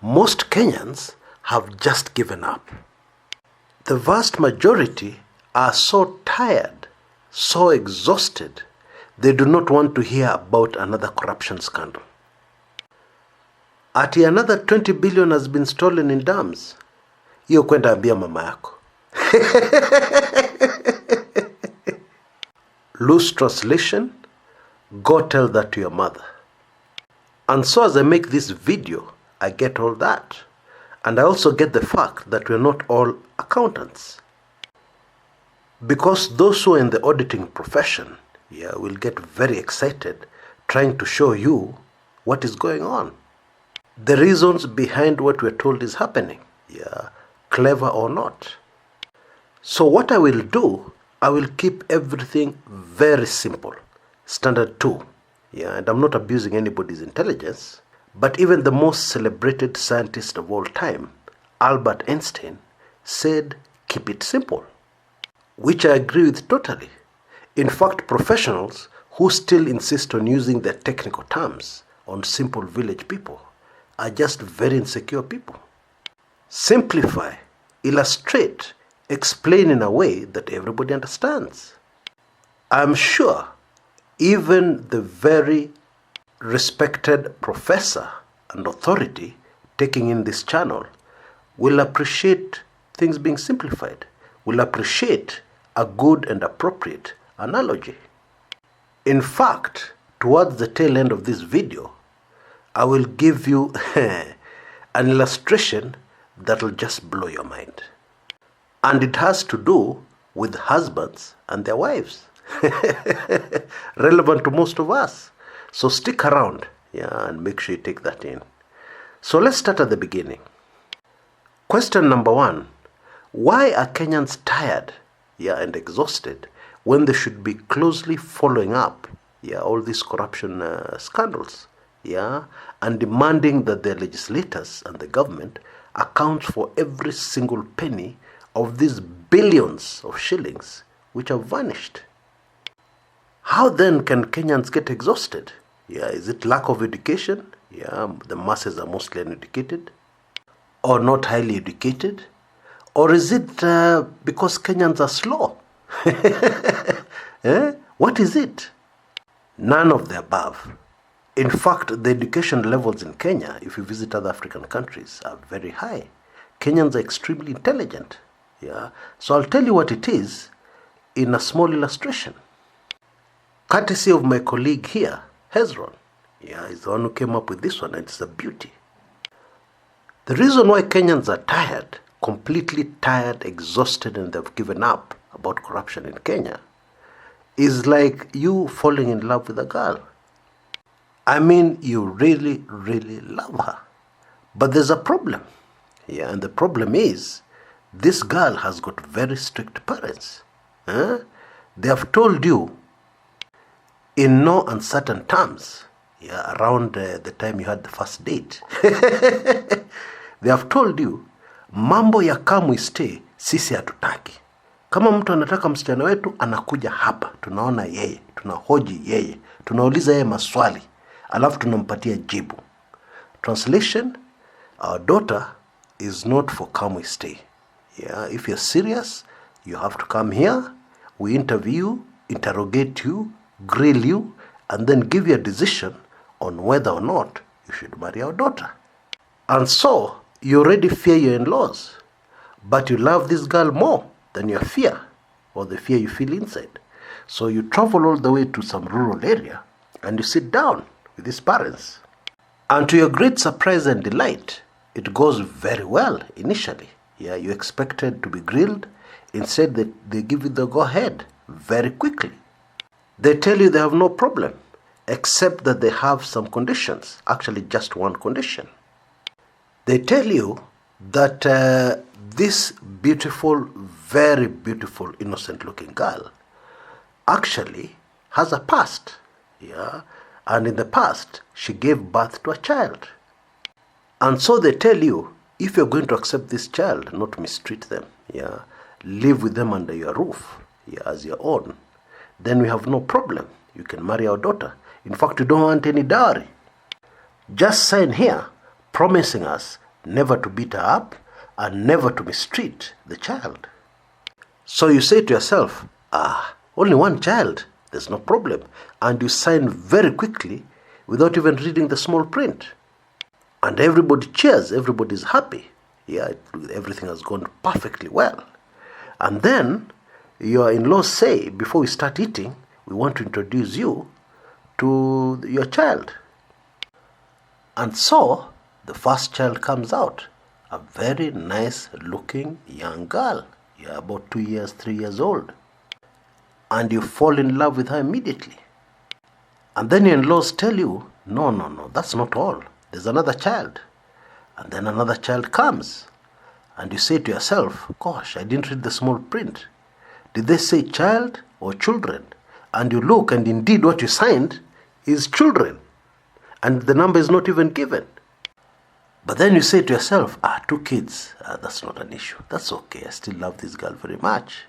Most Kenyans have just given up. The vast majority are so tired, so exhausted, they do not want to hear about another corruption scandal. Ati another 20 billion has been stolen in dams. Hiyo kwenda ambia mama yako. Loose translation, go tell that to your mother. And so as I make this video, I get all that. And I also get the fact that we're not all accountants. Because those who are in the auditing profession, will get very excited trying to show you what is going on. The reasons behind what we're told is happening, clever or not. So what I will do, I will keep everything very simple, standard 2. And I'm not abusing anybody's intelligence, but even the most celebrated scientist of all time, Albert Einstein, said, keep it simple, which I agree with totally. In fact, professionals who still insist on using their technical terms on simple village people are just very insecure people. Simplify, illustrate, explain in a way that everybody understands. I'm sure even the very respected professor and authority taking in this channel will appreciate things being simplified, will appreciate a good and appropriate analogy. In fact, towards the tail end of this video, I will give you an illustration that will just blow your mind. And it has to do with husbands and their wives. Relevant to most of us. So stick around, and make sure you take that in. So let's start at the beginning. Question number 1. Why are Kenyans tired, and exhausted when they should be closely following up, all these corruption scandals, and demanding that their legislators and the government accounts for every single penny of these billions of shillings which have vanished? How then can Kenyans get exhausted? Is it lack of education? The masses are mostly uneducated or not highly educated? Or is it because Kenyans are slow? What is it? None of the above. In fact, the education levels in Kenya, if you visit other African countries, are very high. Kenyans are extremely intelligent. So I'll tell you what it is in a small illustration. Courtesy of my colleague here, Hezron. He's the one who came up with this one, and it's a beauty. The reason why Kenyans are tired, completely tired, exhausted, and they've given up about corruption in Kenya, is like you falling in love with a girl. I mean, you really, really love her. But there's a problem. And the problem is, this girl has got very strict parents. They have told you, in no uncertain terms, around the time you had the first date, they have told you, mambo ya come we stay, sisi hatutaki. Kama mtu anataka msichana wetu, anakuja hapa, tunaona yeye, tunahoji yeye, tunauliza yeye maswali, alafu tunampatia jibu. Translation, our daughter is not for come we stay. If you're serious, you have to come here, we interview you, interrogate you, grill you, and then give you a decision on whether or not you should marry our daughter. And so, you already fear your in-laws, but you love this girl more than your fear, or the fear you feel inside. So you travel all the way to some rural area, and you sit down with his parents. And to your great surprise and delight, it goes very well initially. You expected to be grilled. Instead, they give you the go-ahead very quickly. They tell you they have no problem, except that they have some conditions, actually just one condition. They tell you that this beautiful, very beautiful, innocent-looking girl actually has a past, and in the past, she gave birth to a child. And so they tell you, if you're going to accept this child, not mistreat them, live with them under your roof, as your own, then we have no problem. You can marry our daughter. In fact, you don't want any dowry. Just sign here, promising us never to beat her up, and never to mistreat the child. So you say to yourself, only one child, there's no problem. And you sign very quickly without even reading the small print. And everybody cheers, everybody's happy. Yeah, everything has gone perfectly well. And then your in-laws say, before we start eating, we want to introduce you to your child. And so, the first child comes out, a very nice looking young girl. Yeah, about 2 years, 3 years old. And you fall in love with her immediately. And then your in-laws tell you, no, that's not all. There's another child. And then another child comes. And you say to yourself, gosh, I didn't read the small print. Did they say child or children? And you look, and indeed what you signed is children. And the number is not even given. But then you say to yourself, 2 kids, that's not an issue. That's okay, I still love this girl very much.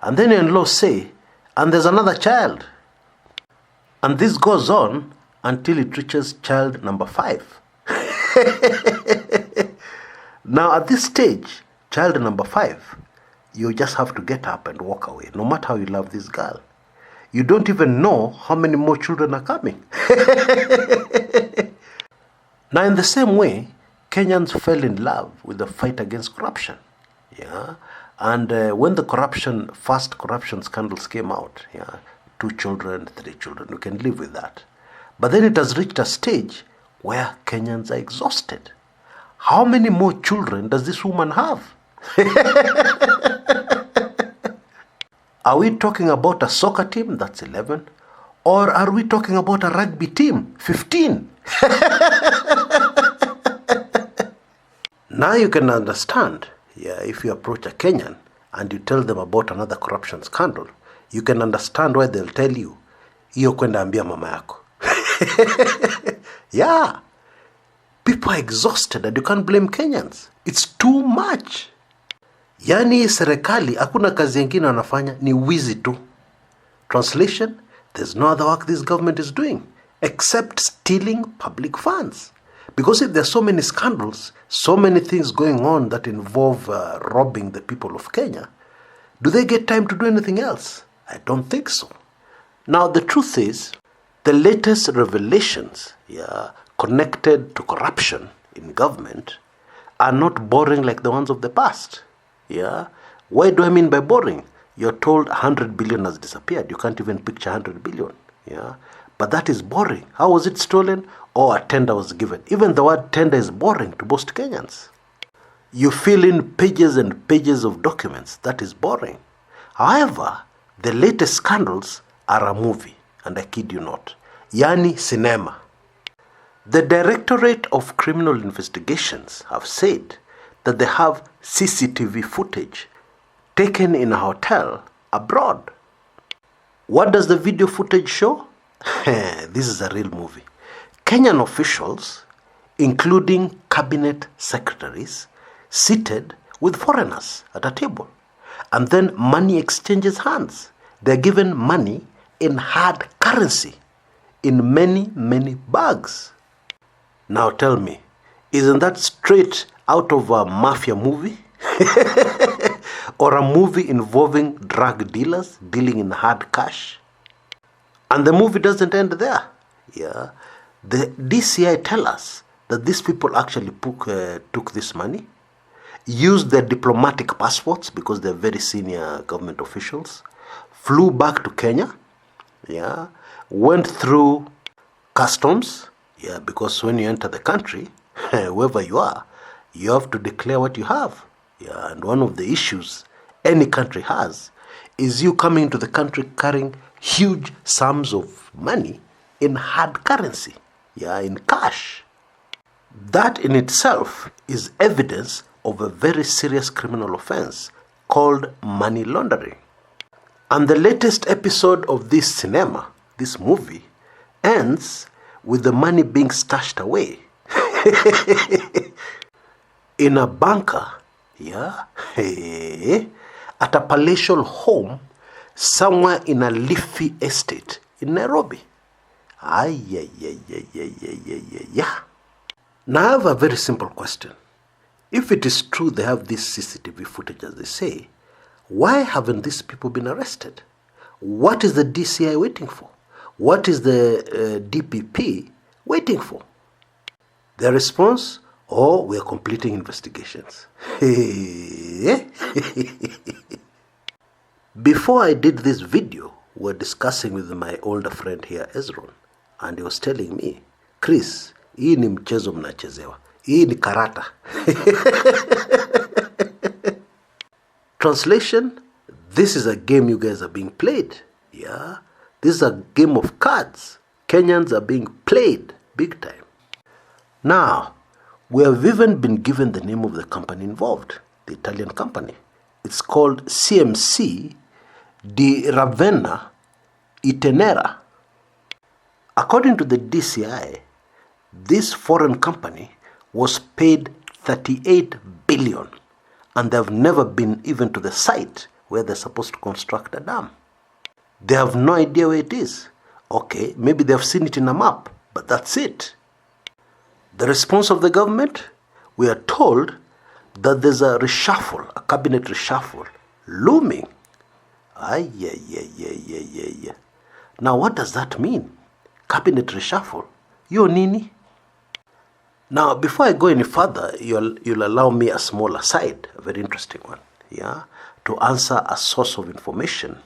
And then your in-laws say, and there's another child. And this goes on until it reaches child number 5. Now at this stage, child number 5, you just have to get up and walk away, no matter how you love this girl. You don't even know how many more children are coming. Now in the same way, Kenyans fell in love with the fight against corruption. Yeah, and when the first corruption scandals came out, 2 children, 3 children, you can live with that. But then it has reached a stage where Kenyans are exhausted. How many more children does this woman have? Are we talking about a soccer team? That's 11. Or are we talking about a rugby team? 15. Now you can understand, if you approach a Kenyan and you tell them about another corruption scandal, you can understand why they'll tell you, iyo kwenda ambia mama yako. Yeah. People are exhausted and you can't blame Kenyans. It's too much. Yani serikali, hakuna kazi nyingine wanafanya, ni wizi tu. Translation, there's no other work this government is doing except stealing public funds. Because if there's so many scandals, so many things going on that involve robbing the people of Kenya, do they get time to do anything else? I don't think so. Now the truth is, the latest revelations connected to corruption in government are not boring like the ones of the past. Why do I mean by boring? You're told 100 billion has disappeared. You can't even picture 100 billion. But that is boring. How was it stolen? A tender was given. Even the word tender is boring to most Kenyans. You fill in pages and pages of documents. That is boring. However, the latest scandals are a movie. And I kid you not. Yani cinema. The Directorate of Criminal Investigations have said that they have CCTV footage taken in a hotel abroad. What does the video footage show? This is a real movie. Kenyan officials, including cabinet secretaries, seated with foreigners at a table. And then money exchanges hands. They're given money in hard currency, in many, many bags. Now tell me, isn't that straight out of a mafia movie? Or a movie involving drug dealers dealing in hard cash? And the movie doesn't end there. The DCI tell us that these people actually took this money, used their diplomatic passports because they're very senior government officials, flew back to Kenya, went through customs, because when you enter the country, wherever you are, you have to declare what you have. And one of the issues any country has is you coming into the country carrying huge sums of money in hard currency, in cash. That in itself is evidence of a very serious criminal offense called money laundering. And the latest episode of this cinema, this movie, ends with the money being stashed away in a bunker, at a palatial home somewhere in a leafy estate in Nairobi. Now I have a very simple question. If it is true they have this CCTV footage as they say, why haven't these people been arrested? What is the DCI waiting for? What is the DPP waiting for? Their response, oh, we are completing investigations. Before I did this video, we were discussing with my older friend here, Ezron, and he was telling me, Chris, hii ni mchezo mnachezewa. Hii ni karata. Translation, this is a game you guys are being played. Yeah, this is a game of cards. Kenyans are being played big time. Now, we have even been given the name of the company involved, the Italian company. It's called CMC di Ravenna Itenera. According to the DCI, this foreign company was paid 38 billion, and they have never been even to the site where they're supposed to construct a dam. They have no idea where it is. Okay, maybe they have seen it in a map, but that's it. The response of the government? We are told that there's a reshuffle, a cabinet reshuffle, looming. Yeah. Now what does that mean? Cabinet reshuffle? Yo nini? Now before I go any further, you'll allow me a small aside, a very interesting one, yeah, to answer a source of information,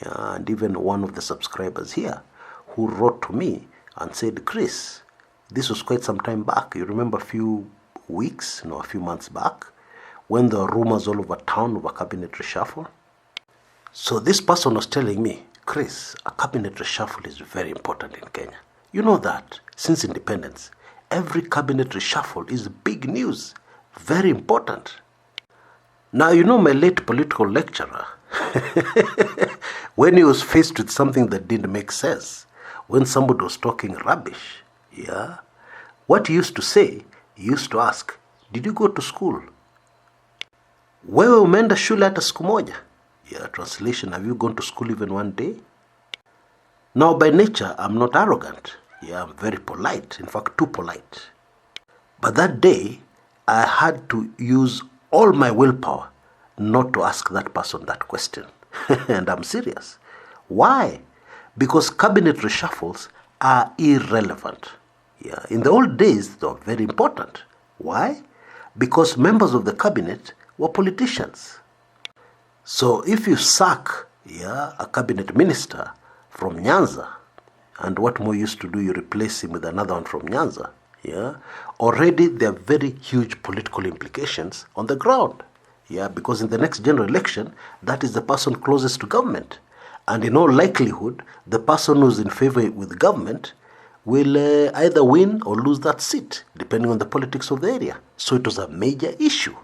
yeah, and even one of the subscribers here who wrote to me and said, Chris, this was quite some time back. You remember a few months back, when there were rumors all over town of a cabinet reshuffle? So this person was telling me, Chris, a cabinet reshuffle is very important in Kenya. You know that, since independence, every cabinet reshuffle is big news, very important. Now, you know my late political lecturer, when he was faced with something that didn't make sense, when somebody was talking rubbish, yeah, what he used to say, he used to ask, did you go to school? Wewe umeenda shule hata siku moja? Yeah, translation, have you gone to school even one day? Now, by nature, I'm not arrogant. Yeah, I'm very polite, in fact, too polite. But that day, I had to use all my willpower not to ask that person that question. And I'm serious. Why? Because cabinet reshuffles are irrelevant. Yeah, in the old days, they were very important. Why? Because members of the cabinet were politicians. So if you sack, yeah, a cabinet minister from Nyanza, and what more used to do, you replace him with another one from Nyanza, yeah, already there are very huge political implications on the ground. Yeah, because in the next general election, that is the person closest to government. And in all likelihood, the person who's in favor with government will either win or lose that seat, depending on the politics of the area. So it was a major issue.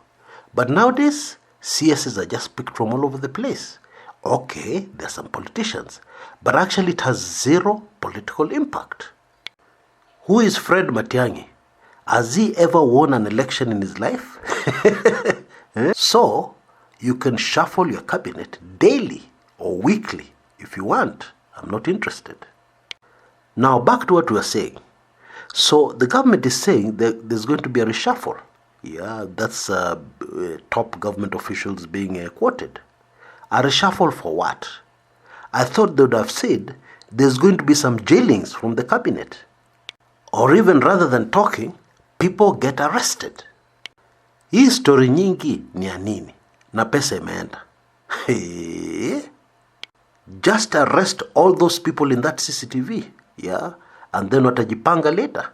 But nowadays, CSs are just picked from all over the place. Okay, there are some politicians, but actually it has zero political impact. Who is Fred Matiang'i? Has he ever won an election in his life? So, you can shuffle your cabinet daily or weekly if you want. I'm not interested. Now, back to what we were saying. So, the government is saying that there's going to be a reshuffle. Yeah, that's top government officials being quoted. A reshuffle for what? I thought they would have said there's going to be some jailings from the cabinet. Or even rather than talking, people get arrested. Hii story nyingi ni ya nini? Na pesa imeenda. Just arrest all those people in that CCTV, yeah? And then watajipanga later.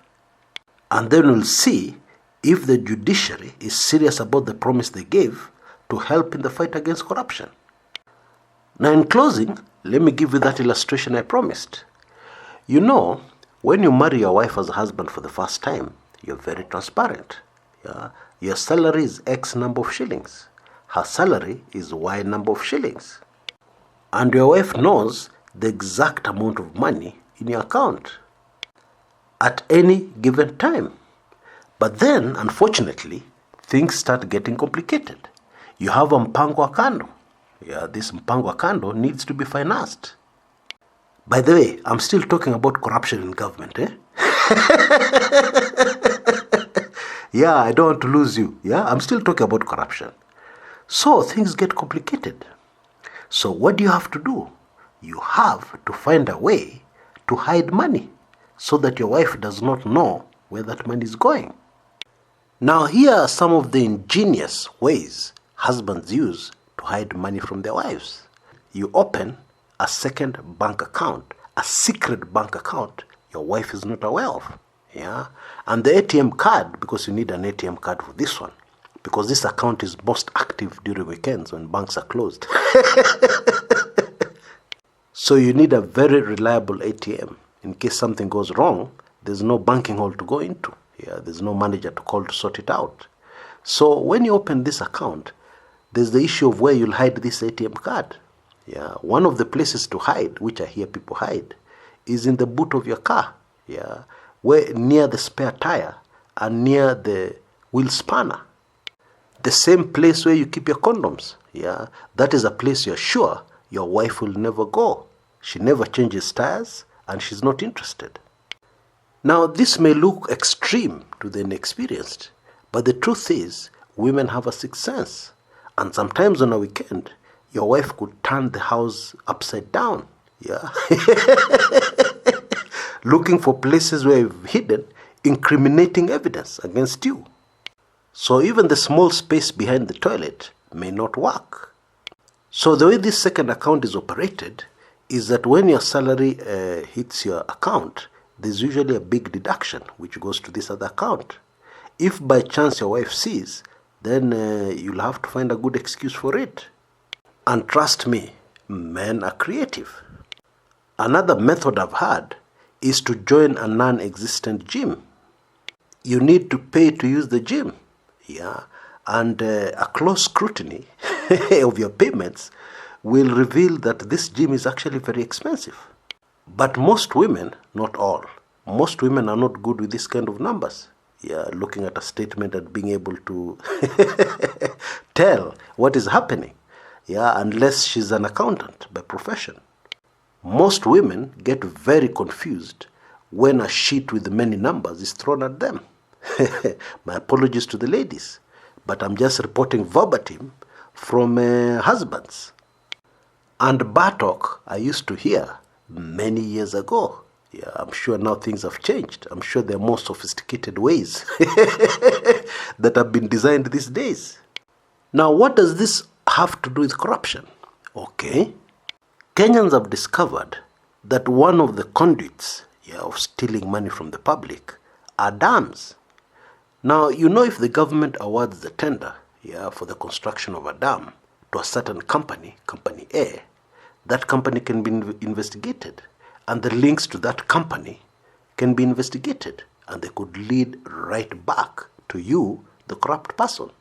And then we'll see if the judiciary is serious about the promise they gave to help in the fight against corruption. Now in closing, let me give you that illustration I promised. You know, when you marry your wife as a husband for the first time, you're very transparent. Yeah? Your salary is X number of shillings. Her salary is Y number of shillings. And your wife knows the exact amount of money in your account at any given time. But then, unfortunately, things start getting complicated. You have a mpango wa kando. Yeah, this mpango wa kando needs to be financed. By the way, I'm still talking about corruption in government, Yeah, I don't want to lose you. Yeah, I'm still talking about corruption. So things get complicated. So what do you have to do? You have to find a way to hide money so that your wife does not know where that money is going. Now here are some of the ingenious ways husbands use to hide money from their wives. You open a second bank account, a secret bank account your wife is not aware of. Yeah? And the ATM card, because you need an ATM card for this one, because this account is most active during weekends when banks are closed. So you need a very reliable ATM. In case something goes wrong, there's no banking hall to go into. Yeah, there's no manager to call to sort it out. So when you open this account, there's the issue of where you'll hide this ATM card. Yeah, one of the places to hide, which I hear people hide, is in the boot of your car. Yeah, where near the spare tire and near the wheel spanner. The same place where you keep your condoms. Yeah, that is a place you're sure your wife will never go. She never changes tires and she's not interested. Now, this may look extreme to the inexperienced, but the truth is, women have a sixth sense. And sometimes on a weekend, your wife could turn the house upside down. Yeah. Looking for places where you've hidden incriminating evidence against you. So even the small space behind the toilet may not work. So the way this second account is operated is that when your salary hits your account, there's usually a big deduction which goes to this other account. If by chance your wife sees, then you'll have to find a good excuse for it. And trust me, men are creative. Another method I've had is to join a non-existent gym. You need to pay to use the gym. Yeah, and a close scrutiny of your payments will reveal that this gym is actually very expensive. But most women, not all, most women are not good with this kind of numbers. Yeah, looking at a statement and being able to tell what is happening. Yeah, unless she's an accountant by profession. Most women get very confused when a sheet with many numbers is thrown at them. My apologies to the ladies, but I'm just reporting verbatim from husbands. And Bartok I used to hear many years ago. Yeah, I'm sure now things have changed. I'm sure there are more sophisticated ways that have been designed these days. Now, what does this have to do with corruption? Okay. Kenyans have discovered that one of the conduits of stealing money from the public are dams. Now, if the government awards the tender for the construction of a dam to a certain company, Company A, that company can be investigated. And the links to that company can be investigated. And they could lead right back to you, the corrupt person.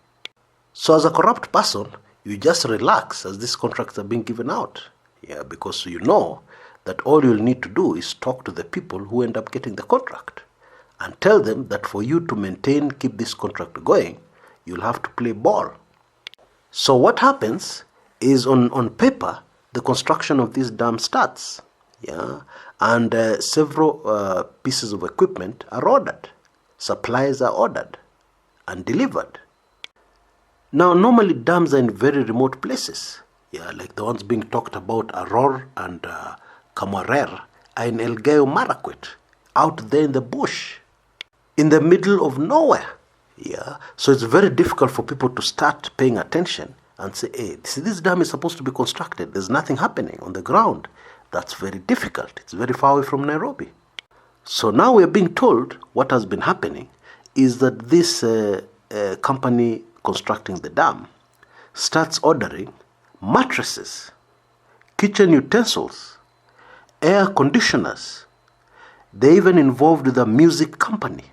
So as a corrupt person, you just relax as these contracts are being given out. Yeah, because you know that all you'll need to do is talk to the people who end up getting the contract and tell them that for you to keep this contract going, you'll have to play ball. So what happens is on paper, the construction of this dam starts. Yeah, and several pieces of equipment are ordered. Supplies are ordered and delivered. Now, normally dams are in very remote places. Yeah, like the ones being talked about, Aror and Kamarer, are in Elgeyo Marakwet, out there in the bush, in the middle of nowhere. Yeah, so it's very difficult for people to start paying attention and say, hey, this dam is supposed to be constructed. There's nothing happening on the ground. That's very difficult. It's very far away from Nairobi. So now we're being told what has been happening is that this company constructing the dam starts ordering mattresses, kitchen utensils, air conditioners. They even involved with a music company.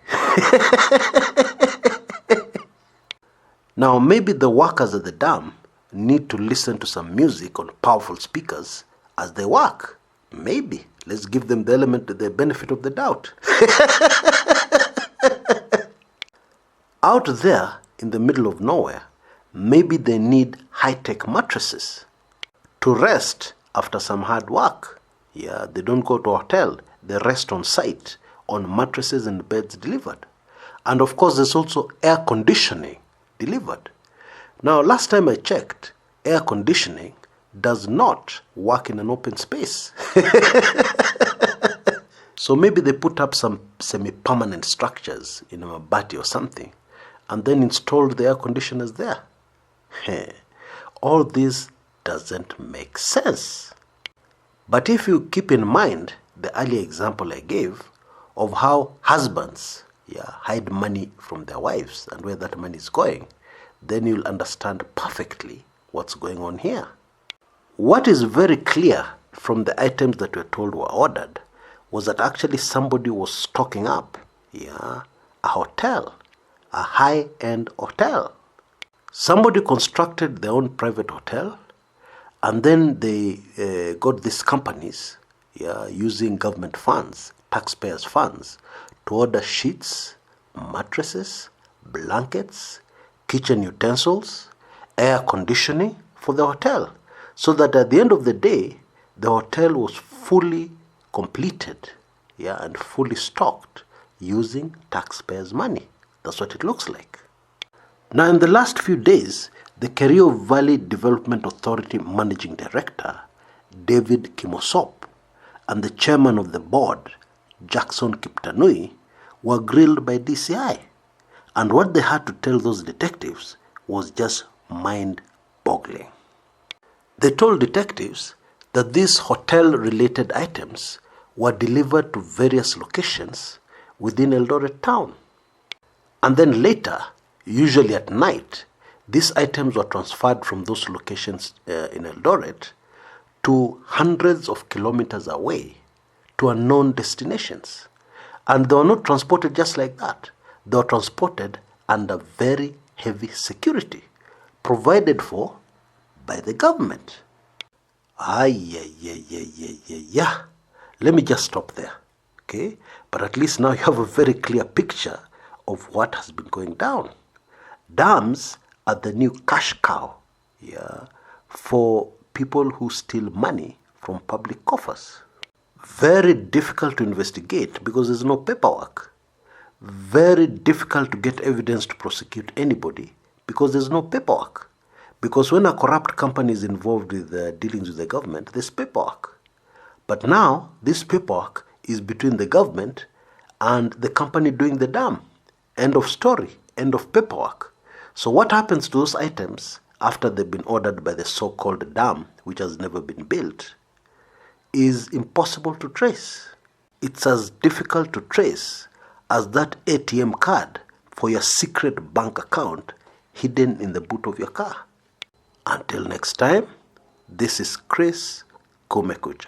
Now, maybe the workers at the dam need to listen to some music on powerful speakers as they work. Maybe. Let's give them the benefit of the doubt. Out there in the middle of nowhere, maybe they need high-tech mattresses to rest after some hard work. Yeah, they don't go to a hotel. They rest on site on mattresses and beds delivered. And of course, there's also air conditioning delivered. Now, last time I checked, air conditioning does not work in an open space. So maybe they put up some semi-permanent structures in a mabati or something, and then installed the air conditioners there. All this doesn't make sense. But if you keep in mind the earlier example I gave of how husbands hide money from their wives and where that money is going, then you'll understand perfectly what's going on here. What is very clear from the items that we're told were ordered was that actually somebody was stocking up a hotel, a high-end hotel. Somebody constructed their own private hotel, and then they got these companies using government funds, taxpayers' funds, to order sheets, mattresses, blankets, kitchen utensils, air conditioning for the hotel, so that at the end of the day, the hotel was fully completed and fully stocked using taxpayers' money. That's what it looks like. Now, in the last few days, the Kerio Valley Development Authority Managing Director, David Kimosop, and the chairman of the board, Jackson Kiptanui, were grilled by DCI. And what they had to tell those detectives was just mind-boggling. They told detectives that these hotel-related items were delivered to various locations within Eldoret town. And then later, usually at night, these items were transferred from those locations in Eldoret to hundreds of kilometers away to unknown destinations. And they were not transported just like that. They were transported under very heavy security, provided for by the government. Let me just stop there, okay? But at least now you have a very clear picture of what has been going down. Dams are the new cash cow, for people who steal money from public coffers. Very difficult to investigate because there's no paperwork. Very difficult to get evidence to prosecute anybody because there's no paperwork. Because when a corrupt company is involved with dealings with the government, there's paperwork. But now, this paperwork is between the government and the company doing the dam. End of story. End of paperwork. So what happens to those items after they've been ordered by the so-called dam, which has never been built, is impossible to trace. It's as difficult to trace as that ATM card for your secret bank account hidden in the boot of your car. Until next time, this is Chris Kumekucha.